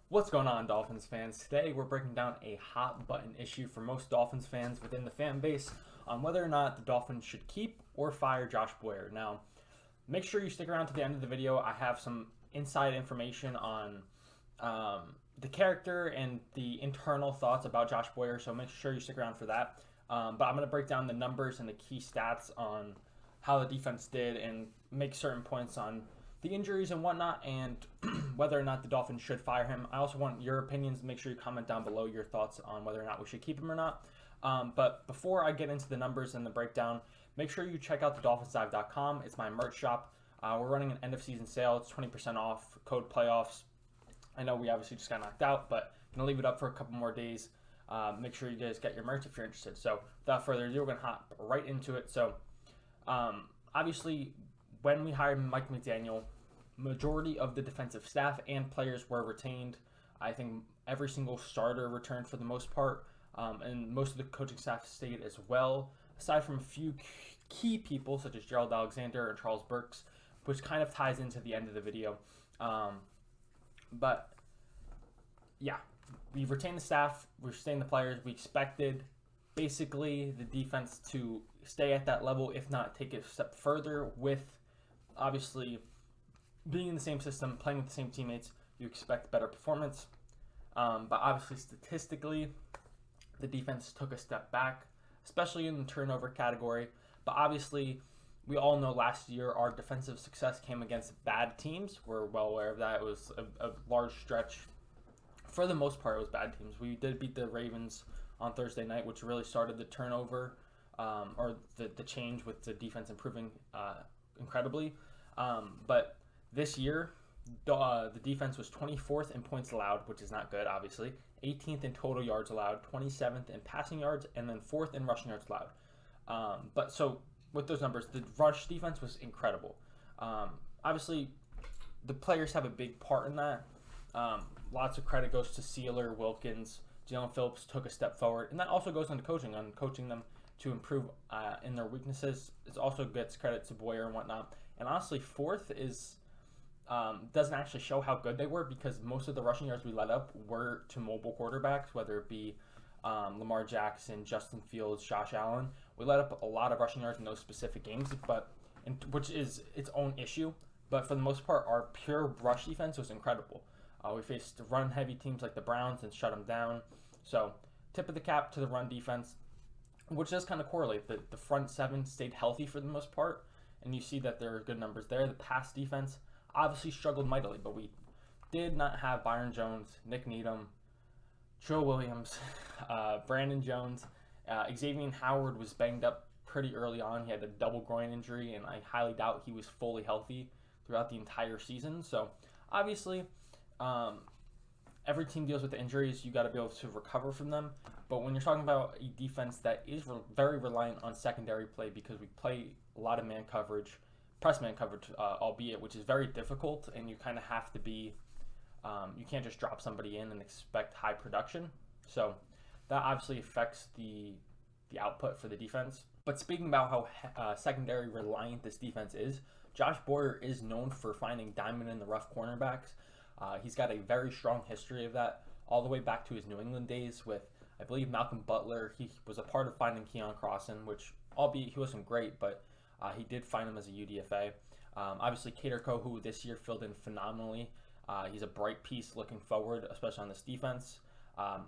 What's going on, Dolphins fans? Today we're breaking down a hot button issue for most Dolphins fans within the fan base on whether or not the Dolphins should keep or fire Josh Boyer. Now, make sure you stick around to the end of the video. I have some inside information on the character and the internal thoughts about Josh Boyer, so make sure you stick around for that. But I'm going to break down the numbers and the key stats on how the defense did and make certain points on the injuries and whatnot, and whether or not the Dolphins should fire him. I also want your opinions. Make sure you comment down below your thoughts on whether or not we should keep him or not. But before I get into the numbers and the breakdown, make sure you check out thedolphinsdive.com. It's my merch shop. We're running an end-of-season sale. It's 20% off, code playoffs. I know we obviously just got knocked out, but I'm going to leave it up for a couple more days. Make sure you guys get your merch if you're interested. So without further ado, we're going to hop right into it. So obviously, when we hired Mike McDaniel, majority of the defensive staff and players were retained. I think every single starter returned for the most part, and most of the coaching staff stayed as well, aside from a few key people such as Gerald Alexander and Charles Burks, which kind of ties into the end of the video. But yeah, we retained the staff, we retained the players. We expected basically the defense to stay at that level, if not take it a step further, with obviously being in the same system, playing with the same teammates. You expect better performance. But obviously, statistically, the defense took a step back, especially in the turnover category. But obviously, we all know last year our defensive success came against bad teams. We're well aware of that. It was a large stretch. For the most part, it was bad teams. We did beat the Ravens on Thursday night, which really started the turnover or the change with the defense improving incredibly. But this year, the defense was 24th in points allowed, which is not good, obviously. 18th in total yards allowed, 27th in passing yards, and then 4th in rushing yards allowed. But so with those numbers, the rush defense was incredible. Obviously, the players have a big part in that. Lots of credit goes to Sealer, Wilkins, Jalen Phillips took a step forward, and that also goes on coaching them to improve in their weaknesses. It also gets credit to Boyer and whatnot. And honestly, fourth is doesn't actually show how good they were, because most of the rushing yards we let up were to mobile quarterbacks, whether it be Lamar Jackson, Justin Fields, Josh Allen. We let up a lot of rushing yards in those specific games, which is its own issue. But for the most part, our pure rush defense was incredible. We faced run-heavy teams like the Browns and shut them down. So tip of the cap to the run defense, which does kind of correlate. The front seven stayed healthy for the most part, and you see that there are good numbers there. The pass defense obviously struggled mightily, but we did not have Byron Jones, Nick Needham, Joe Williams, Brandon Jones. Xavier Howard was banged up pretty early on. He had a double groin injury, and I highly doubt he was fully healthy throughout the entire season. So obviously, every team deals with injuries. You got to be able to recover from them. But when you're talking about a defense that is very reliant on secondary play, because we play a lot of man coverage, press man coverage, albeit, which is very difficult, and you kind of have to be, you can't just drop somebody in and expect high production. So that obviously affects the output for the defense. But speaking about how secondary reliant this defense is, Josh Boyer is known for finding diamond in the rough cornerbacks. He's got a very strong history of that, all the way back to his New England days with, I believe, Malcolm Butler. He was a part of finding Keon Crossan, which, albeit he wasn't great, but he did find him as a UDFA. Obviously, Kader Kohu this year filled in phenomenally. He's a bright piece looking forward, especially on this defense.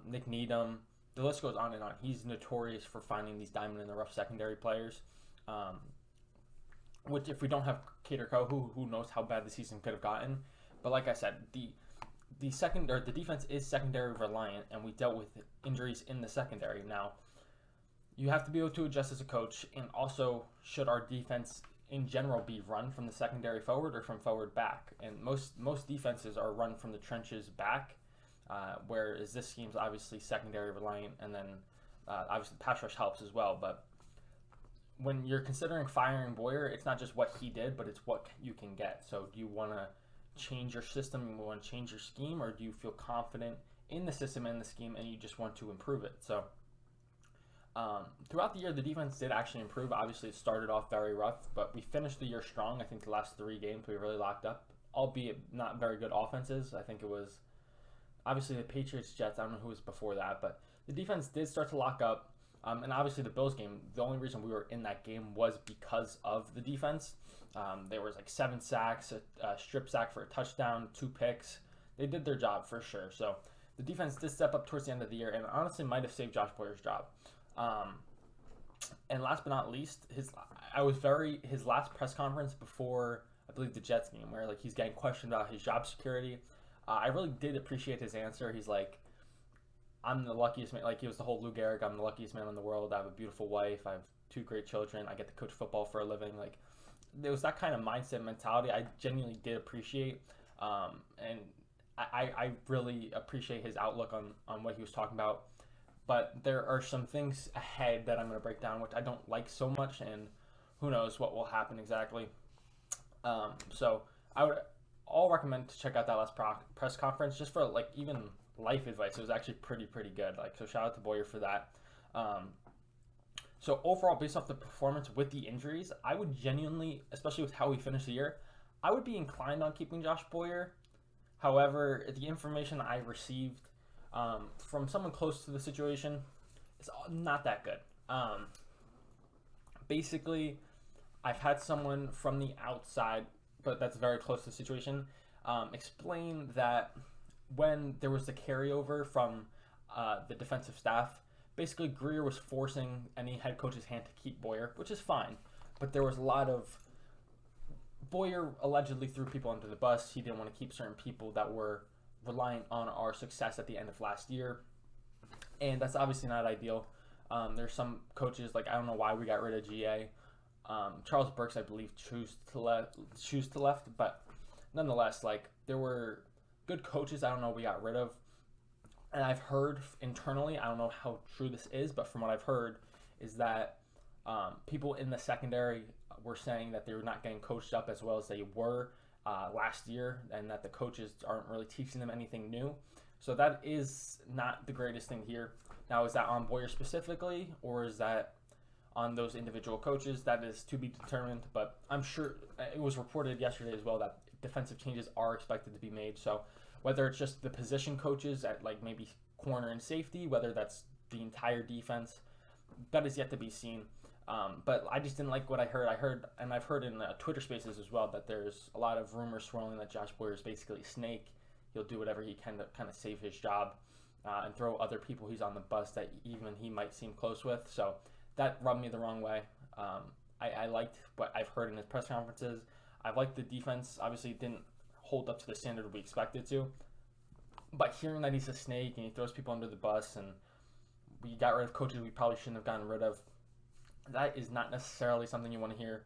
Nick Needham, the list goes on and on. He's notorious for finding these diamond in the rough secondary players. Which, if we don't have Kader Kohu, who knows how bad the season could have gotten. But like I said, the defense is secondary reliant, and we dealt with injuries in the secondary. Now, you have to be able to adjust as a coach, and also, should our defense in general be run from the secondary forward or from forward back? And most defenses are run from the trenches back, whereas this scheme's obviously secondary reliant, and then obviously the pass rush helps as well. But when you're considering firing Boyer, it's not just what he did, but it's what you can get. So do you want to change your system, you want to change your scheme, or do you feel confident in the system and the scheme and you just want to improve it? So throughout the year, the defense did actually improve. Obviously, it started off very rough, but we finished the year strong. I think the last 3 games we really locked up, albeit not very good offenses. I think it was Obviously, the Patriots, Jets, I don't know who was before that, but the defense did start to lock up. And obviously, the Bills game, the only reason we were in that game was because of the defense. There was like 7 sacks, a strip sack for a touchdown, 2 picks. They did their job for sure. So the defense did step up towards the end of the year, and honestly might have saved Josh Boyer's job. And last but not least, his last press conference before, I believe, the Jets game, where like he's getting questioned about his job security. I really did appreciate his answer. He's like, I'm the luckiest man. Like, he was the whole Lou Gehrig, I'm the luckiest man in the world. I have a beautiful wife. I have 2 great children. I get to coach football for a living. Like, there was that kind of mindset mentality I genuinely did appreciate. And I really appreciate his outlook on what he was talking about. But there are some things ahead that I'm going to break down, which I don't like so much, and who knows what will happen exactly. So I would all recommend to check out that last press conference just for like even life advice. It was actually pretty good. Like, so shout out to Boyer for that. So overall, based off the performance with the injuries, I would genuinely, especially with how we finished the year, I would be inclined on keeping Josh Boyer. However, the information I received from someone close to the situation is not that good. Basically, I've had someone from the outside, but that's very close to the situation, explain that when there was the carryover from the defensive staff, basically Greer was forcing any head coach's hand to keep Boyer, which is fine. But there was a lot of Boyer allegedly threw people under the bus. He didn't want to keep certain people that were reliant on our success at the end of last year. And that's obviously not ideal. There's some coaches, like, I don't know why we got rid of GA. Charles Burks, I believe, chose to left, but nonetheless, like, there were good coaches I don't know we got rid of. And I've heard internally, I don't know how true this is, but from what I've heard is that people in the secondary were saying that they were not getting coached up as well as they were last year, and that the coaches aren't really teaching them anything new. So that is not the greatest thing here. Now, is that on Boyer specifically, or is that on those individual coaches? That is to be determined, but I'm sure it was reported yesterday as well that defensive changes are expected to be made. So whether it's just the position coaches at like maybe corner and safety, whether that's the entire defense, that is yet to be seen. But I just didn't like what I heard, and I've heard in Twitter Spaces as well that there's a lot of rumors swirling that Josh Boyer is basically a snake. He'll do whatever he can to kind of save his job and throw other people he's on the bus that even he might seem close with. So that rubbed me the wrong way. I liked what I've heard in his press conferences. I liked the defense. Obviously, it didn't hold up to the standard we expected to. But hearing that he's a snake and he throws people under the bus and we got rid of coaches we probably shouldn't have gotten rid of, that is not necessarily something you want to hear.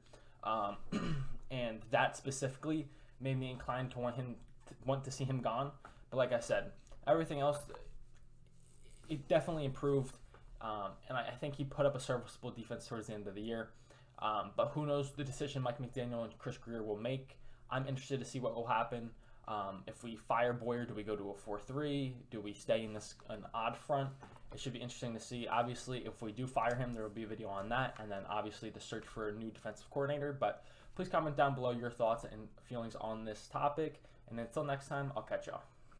And that specifically made me inclined to want to see him gone. But like I said, everything else, it definitely improved. And I think he put up a serviceable defense towards the end of the year. But who knows the decision Mike McDaniel and Chris Greer will make. I'm interested to see what will happen. If we fire Boyer, do we go to a 4-3? Do we stay in an odd front? It should be interesting to see. Obviously, if we do fire him, there will be a video on that. And then obviously the search for a new defensive coordinator. But please comment down below your thoughts and feelings on this topic. And until next time, I'll catch y'all.